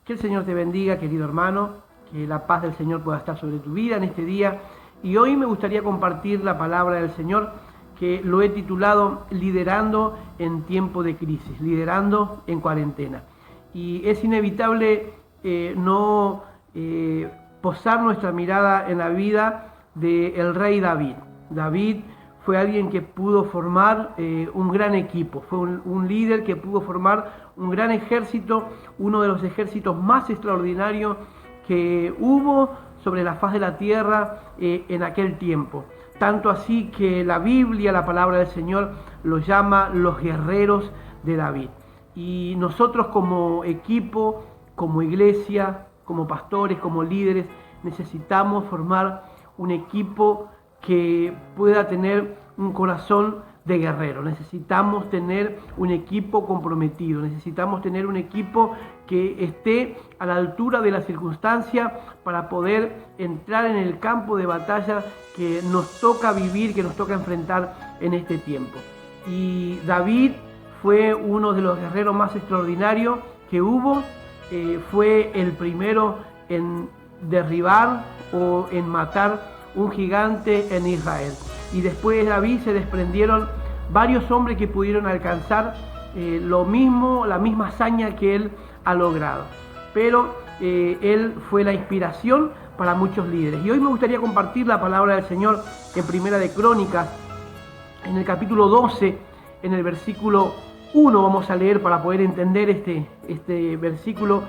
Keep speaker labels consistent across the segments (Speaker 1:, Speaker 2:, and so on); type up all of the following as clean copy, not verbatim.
Speaker 1: Que el Señor te bendiga, querido hermano, que la paz del Señor pueda estar sobre tu vida en este día. Y hoy me gustaría compartir la palabra del Señor, que lo he titulado Liderando en tiempo de crisis, liderando en cuarentena. Y es inevitable no posar nuestra mirada en la vida del rey David. David fue alguien que pudo formar un gran equipo, fue un líder que pudo formar un gran ejército, uno de los ejércitos más extraordinarios que hubo sobre la faz de la tierra en aquel tiempo. Tanto así que la Biblia, la palabra del Señor, los llama los guerreros de David. Y nosotros como equipo, como iglesia, como pastores, como líderes, necesitamos formar un equipo que pueda tener un corazón de guerrero. Necesitamos tener un equipo comprometido, necesitamos tener un equipo que esté a la altura de la circunstancia para poder entrar en el campo de batalla que nos toca vivir, que nos toca enfrentar en este tiempo. Y David fue uno de los guerreros más extraordinarios que hubo, fue el primero en derribar o en matar un gigante en Israel. Y después de David se desprendieron varios hombres que pudieron alcanzar la misma hazaña que él ha logrado. Pero él fue la inspiración para muchos líderes. Y hoy me gustaría compartir la palabra del Señor en Primera de Crónicas, en el capítulo 12, en el versículo 1 vamos a leer para poder entender este versículo,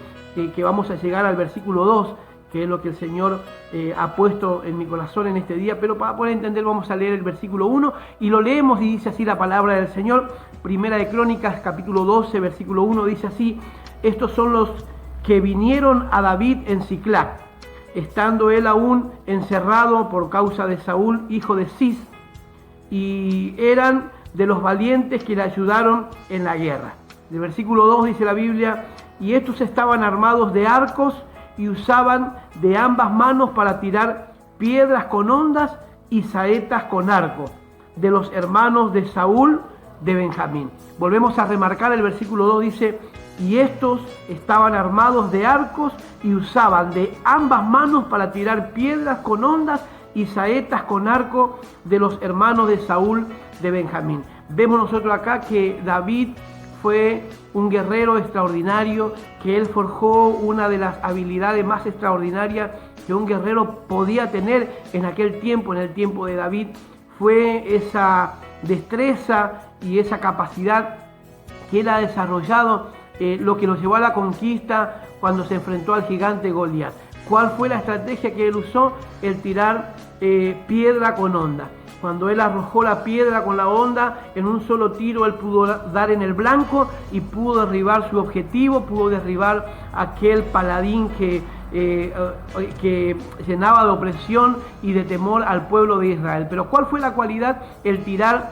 Speaker 1: que vamos a llegar al versículo 2, que es lo que el Señor ha puesto en mi corazón en este día, pero para poder entender vamos a leer el versículo 1 y lo leemos y dice así la palabra del Señor. Primera de Crónicas, capítulo 12, versículo 1, dice así: estos son los que vinieron a David en Siclag, estando él aún encerrado por causa de Saúl, hijo de Cis, y eran de los valientes que le ayudaron en la guerra. El versículo 2 dice la Biblia: y estos estaban armados de arcos y usaban de ambas manos para tirar piedras con hondas y saetas con arco, de los hermanos de Saúl de Benjamín. Volvemos a remarcar el versículo 2, dice: y estos estaban armados de arcos y usaban de ambas manos para tirar piedras con hondas y saetas con arco, de los hermanos de Saúl de Benjamín. Vemos nosotros acá que David fue un guerrero extraordinario, que él forjó una de las habilidades más extraordinarias que un guerrero podía tener en aquel tiempo, en el tiempo de David. Fue esa destreza y esa capacidad que él ha desarrollado, lo que lo llevó a la conquista cuando se enfrentó al gigante Goliat. ¿Cuál fue la estrategia que él usó? El tirar piedra con honda. Cuando él arrojó la piedra con la honda, en un solo tiro él pudo dar en el blanco y pudo derribar su objetivo, pudo derribar aquel paladín que llenaba de opresión y de temor al pueblo de Israel. Pero ¿cuál fue la cualidad? El tirar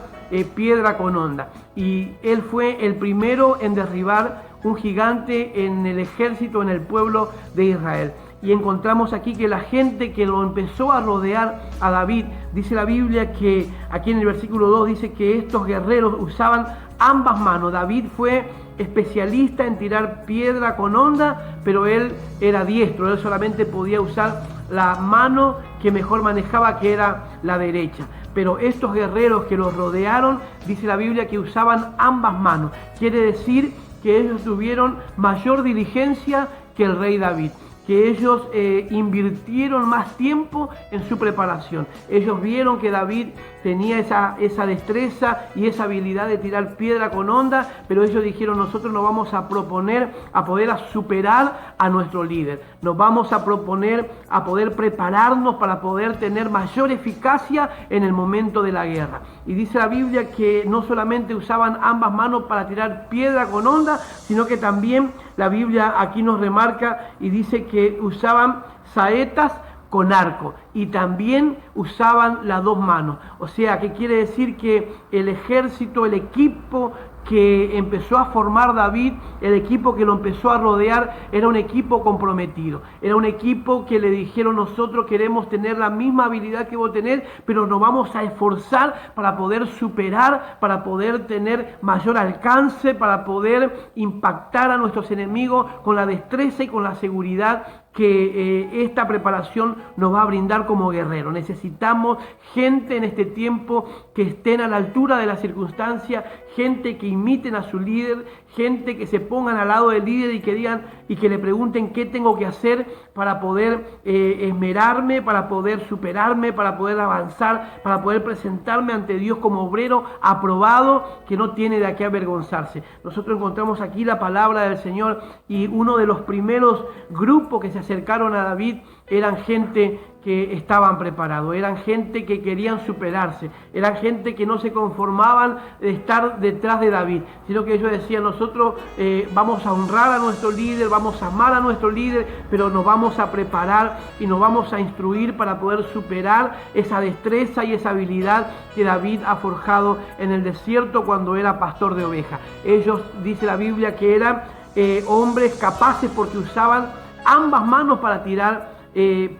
Speaker 1: piedra con honda. Y él fue el primero en derribar un gigante en el ejército, en el pueblo de Israel. Y encontramos aquí que la gente que lo empezó a rodear a David, dice la Biblia que aquí en el versículo 2 dice que estos guerreros usaban ambas manos. David fue especialista en tirar piedra con honda, pero él era diestro, él solamente podía usar la mano que mejor manejaba, que era la derecha. Pero estos guerreros que los rodearon, dice la Biblia que usaban ambas manos. Quiere decir que ellos tuvieron mayor diligencia que el rey David, que ellos invirtieron más tiempo en su preparación. Ellos vieron que David tenía esa destreza y esa habilidad de tirar piedra con honda, pero ellos dijeron: nosotros nos vamos a proponer a poder superar a nuestro líder. Nos vamos a proponer a poder prepararnos para poder tener mayor eficacia en el momento de la guerra. Y dice la Biblia que no solamente usaban ambas manos para tirar piedra con honda, sino que también la Biblia aquí nos remarca y dice que usaban saetas con arco. y también usaban las dos manos. O sea, que quiere decir que el ejército, el equipo que empezó a formar David, el equipo que lo empezó a rodear, era un equipo comprometido. Era un equipo que le dijeron: nosotros queremos tener la misma habilidad que vos tenés, pero nos vamos a esforzar para poder superar, para poder tener mayor alcance, para poder impactar a nuestros enemigos con la destreza y con la seguridad que esta preparación nos va a brindar como guerreros. Necesitamos gente en este tiempo que estén a la altura de las circunstancias, gente que imiten a su líder, gente que se pongan al lado del líder y que digan y que le pregunten qué tengo que hacer para poder esmerarme, para poder superarme, para poder avanzar, para poder presentarme ante Dios como obrero aprobado, que no tiene de qué avergonzarse. Nosotros encontramos aquí la palabra del Señor, y uno de los primeros grupos que se acercaron a David eran gente que estaban preparados, eran gente que querían superarse, eran gente que no se conformaban de estar detrás de David, sino que ellos decían: nosotros vamos a honrar a nuestro líder, vamos a amar a nuestro líder, pero nos vamos a preparar y nos vamos a instruir para poder superar esa destreza y esa habilidad que David ha forjado en el desierto cuando era pastor de ovejas. Ellos, dice la Biblia, que eran hombres capaces porque usaban ambas manos para tirar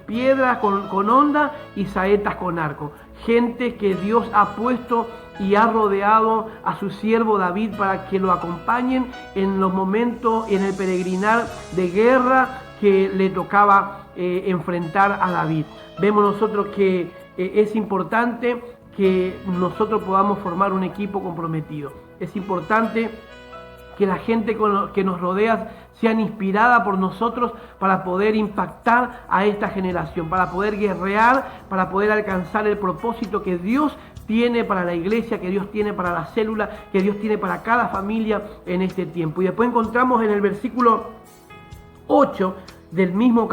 Speaker 1: piedras con honda y saetas con arco. Gente que Dios ha puesto y ha rodeado a su siervo David para que lo acompañen en los momentos, en el peregrinar de guerra que le tocaba enfrentar a David. Vemos nosotros que es importante que nosotros podamos formar un equipo comprometido. Es importante que la gente que nos rodea sean inspirada por nosotros para poder impactar a esta generación, para poder guerrear, para poder alcanzar el propósito que Dios tiene para la iglesia, que Dios tiene para la célula, que Dios tiene para cada familia en este tiempo. Y después encontramos en el versículo 8 del mismo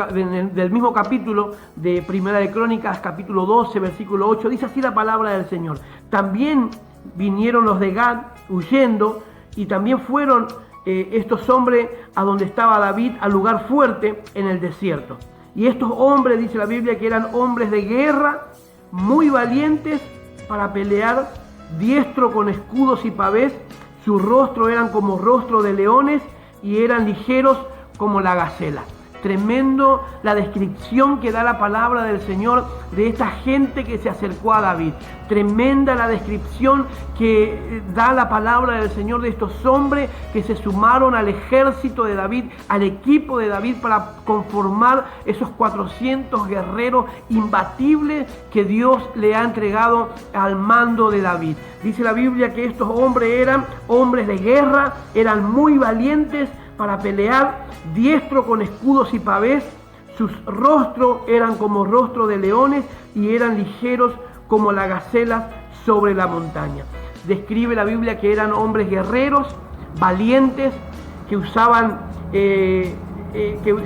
Speaker 1: capítulo de Primera de Crónicas, capítulo 12, versículo 8, dice así la palabra del Señor: también vinieron los de Gad huyendo, y también fueron estos hombres a donde estaba David, al lugar fuerte en el desierto. Y estos hombres, dice la Biblia, que eran hombres de guerra, muy valientes para pelear, diestro con escudos y pavés, su rostro eran como rostro de leones y eran ligeros como la gacela. Tremendo la descripción que da la palabra del Señor de esta gente que se acercó a David. Tremenda la descripción que da la palabra del Señor de estos hombres que se sumaron al ejército de David, al equipo de David, para conformar esos 400 guerreros imbatibles que Dios le ha entregado al mando de David. Dice la Biblia que estos hombres eran hombres de guerra, eran muy valientes para pelear, diestro con escudos y pavés, sus rostros eran como rostro de leones y eran ligeros como las gacelas sobre la montaña. Describe la Biblia que eran hombres guerreros, valientes, que usaban, que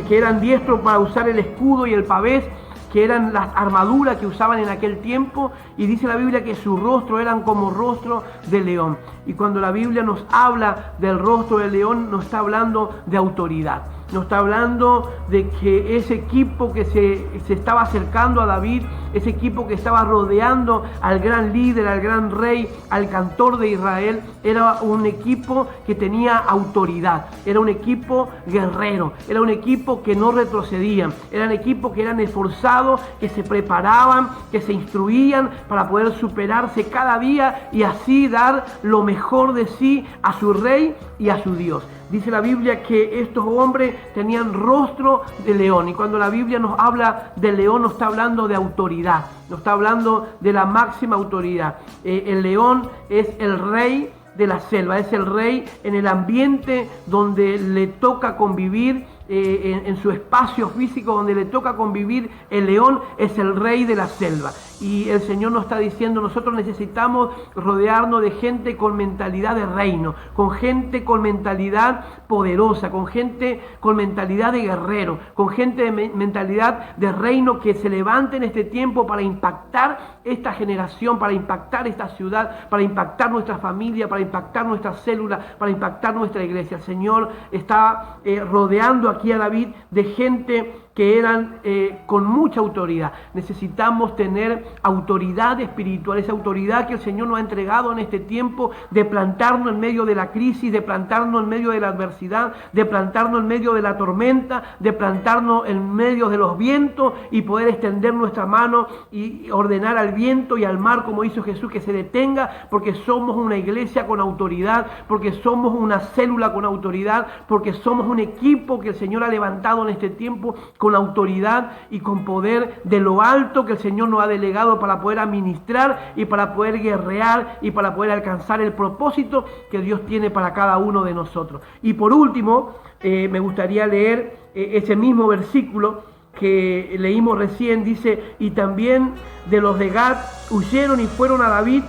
Speaker 1: eran diestros para usar el escudo y el pavés, que eran las armaduras que usaban en aquel tiempo, y dice la Biblia que su rostro eran como rostro de león. Y cuando la Biblia nos habla del rostro del león, nos está hablando de autoridad. Nos está hablando de que ese equipo que se estaba acercando a David, ese equipo que estaba rodeando al gran líder, al gran rey, al cantor de Israel, era un equipo que tenía autoridad, era un equipo guerrero, era un equipo que no retrocedían, eran equipos que eran esforzados, que se preparaban, que se instruían para poder superarse cada día y así dar lo mejor de sí a su rey y a su Dios. Dice la Biblia que estos hombres tenían rostro de león, y cuando la Biblia nos habla de león nos está hablando de autoridad, nos está hablando de la máxima autoridad. El león es el rey de la selva, es el rey en el ambiente donde le toca convivir, en su espacio físico donde le toca convivir. El león es el rey de la selva. Y el Señor nos está diciendo: nosotros necesitamos rodearnos de gente con mentalidad de reino, con gente con mentalidad poderosa, con gente con mentalidad de guerrero, con gente de mentalidad de reino, que se levante en este tiempo para impactar esta generación, para impactar esta ciudad, para impactar nuestra familia, para impactar nuestra célula, para impactar nuestra iglesia. El Señor está rodeando aquí a David de gente que eran con mucha autoridad. Necesitamos tener autoridad espiritual, esa autoridad que el Señor nos ha entregado en este tiempo, de plantarnos en medio de la crisis, de plantarnos en medio de la adversidad, de plantarnos en medio de la tormenta, de plantarnos en medio de los vientos y poder extender nuestra mano y ordenar al viento y al mar, como hizo Jesús, que se detenga, porque somos una iglesia con autoridad, porque somos una célula con autoridad, porque somos un equipo que el Señor ha levantado en este tiempo con autoridad y con poder de lo alto que el Señor nos ha delegado para poder administrar y para poder guerrear y para poder alcanzar el propósito que Dios tiene para cada uno de nosotros. Y por último, me gustaría leer ese mismo versículo que leímos recién. Dice: y también de los de Gad huyeron y fueron a David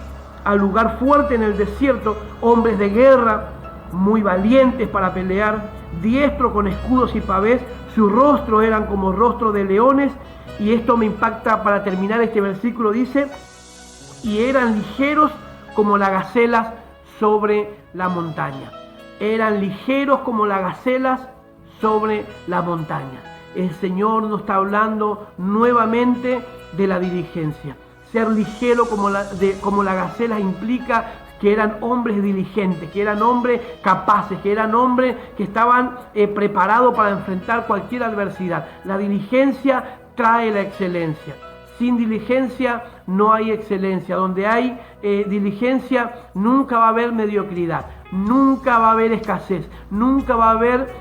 Speaker 1: al lugar fuerte en el desierto, hombres de guerra, muy valientes para pelear, diestros con escudos y pavés, su rostro eran como rostro de leones. Y esto me impacta para terminar este versículo. Dice: y eran ligeros como las gacelas sobre la montaña. Eran ligeros como las gacelas sobre la montaña. El Señor nos está hablando nuevamente de la diligencia. Ser ligero como la gacela implica que eran hombres diligentes, que eran hombres capaces, que eran hombres que estaban preparados para enfrentar cualquier adversidad. La diligencia trae la excelencia. Sin diligencia no hay excelencia. Donde hay diligencia nunca va a haber mediocridad, nunca va a haber escasez, nunca va a haber,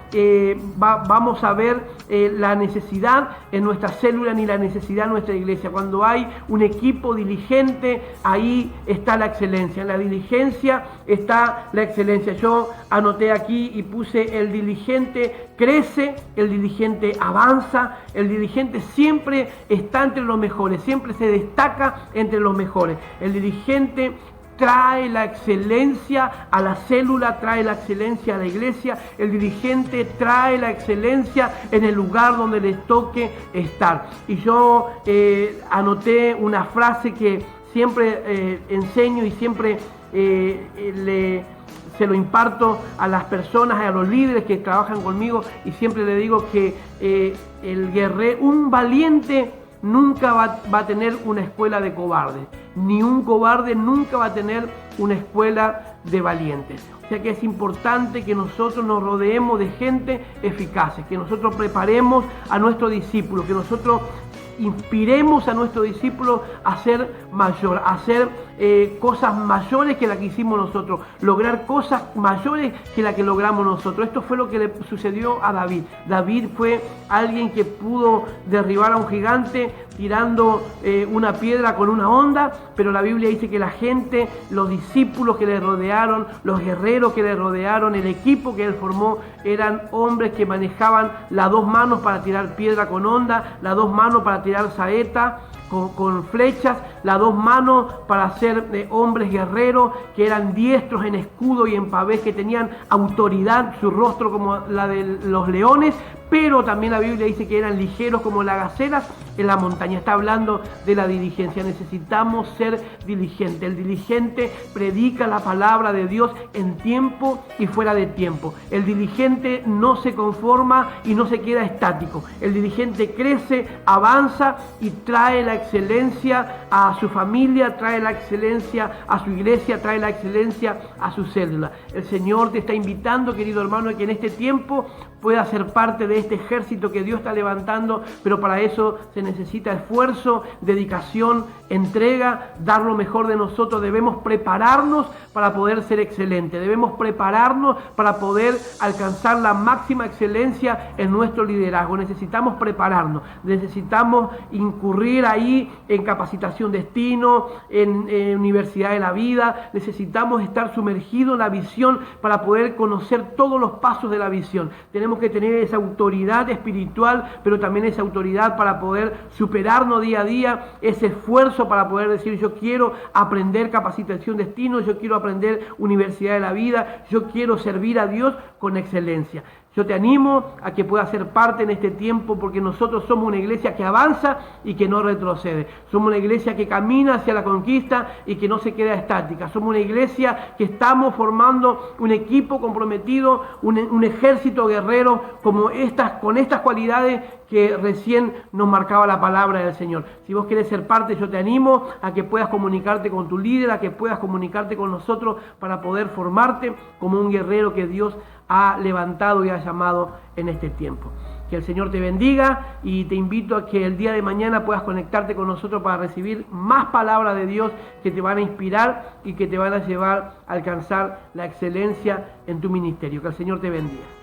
Speaker 1: vamos a ver la necesidad en nuestra célula ni la necesidad en nuestra iglesia. Cuando hay un equipo diligente, ahí está la excelencia. En la diligencia está la excelencia. Yo anoté aquí y puse: el diligente crece, el diligente avanza, el diligente siempre está entre los mejores, siempre se destaca entre los mejores. El diligente trae la excelencia a la célula, trae la excelencia a la iglesia. El dirigente trae la excelencia en el lugar donde les toque estar. Y yo anoté una frase que siempre enseño y siempre se lo imparto a las personas, a los líderes que trabajan conmigo, y siempre le digo que el guerrero, un valiente nunca va a tener una escuela de cobardes, ni un cobarde nunca va a tener una escuela de valientes. O sea que es importante que nosotros nos rodeemos de gente eficaz, que nosotros preparemos a nuestros discípulos, que nosotros inspiremos a nuestros discípulos a ser mayor, a hacer cosas mayores que las que hicimos nosotros, lograr cosas mayores que las que logramos nosotros. Esto fue lo que le sucedió a David. David fue alguien que pudo derribar a un gigante tirando una piedra con una honda, pero la Biblia dice que la gente, los discípulos que le rodearon, los guerreros que le rodearon, el equipo que él formó, eran hombres que manejaban las dos manos para tirar piedra con honda, las dos manos para tirar saeta con flechas, las dos manos para ser hombres guerreros, que eran diestros en escudo y en pavés, que tenían autoridad, su rostro como la de los leones, pero también la Biblia dice que eran ligeros como las gacelas en la montaña. Está hablando de la diligencia. Necesitamos ser diligentes. El diligente predica la palabra de Dios en tiempo y fuera de tiempo. El diligente no se conforma y no se queda estático. El diligente crece, avanza y trae la excelencia a su familia, trae la excelencia a su iglesia, trae la excelencia a su célula. El Señor te está invitando, querido hermano, a que en este tiempo pueda ser parte de este ejército que Dios está levantando, pero para eso se necesita esfuerzo, dedicación, entrega, dar lo mejor de nosotros. Debemos prepararnos para poder ser excelentes, debemos prepararnos para poder alcanzar la máxima excelencia en nuestro liderazgo. Necesitamos prepararnos, necesitamos incurrir ahí en capacitación destino, en Universidad de la Vida. Necesitamos estar sumergidos en la visión para poder conocer todos los pasos de la visión. Tenemos que tener esa autoridad espiritual, pero también esa autoridad para poder superarnos día a día, ese esfuerzo para poder decir: yo quiero aprender capacitación destino, yo quiero aprender Universidad de la Vida, yo quiero servir a Dios con excelencia. Yo te animo a que puedas ser parte en este tiempo, porque nosotros somos una iglesia que avanza y que no retrocede. Somos una iglesia que camina hacia la conquista y que no se queda estática. Somos una iglesia que estamos formando un equipo comprometido, un ejército guerrero con estas cualidades que recién nos marcaba la palabra del Señor. Si vos querés ser parte, yo te animo a que puedas comunicarte con tu líder, a que puedas comunicarte con nosotros para poder formarte como un guerrero que Dios ha levantado y ha llamado en este tiempo. Que el Señor te bendiga y te invito a que el día de mañana puedas conectarte con nosotros para recibir más palabras de Dios que te van a inspirar y que te van a llevar a alcanzar la excelencia en tu ministerio. Que el Señor te bendiga.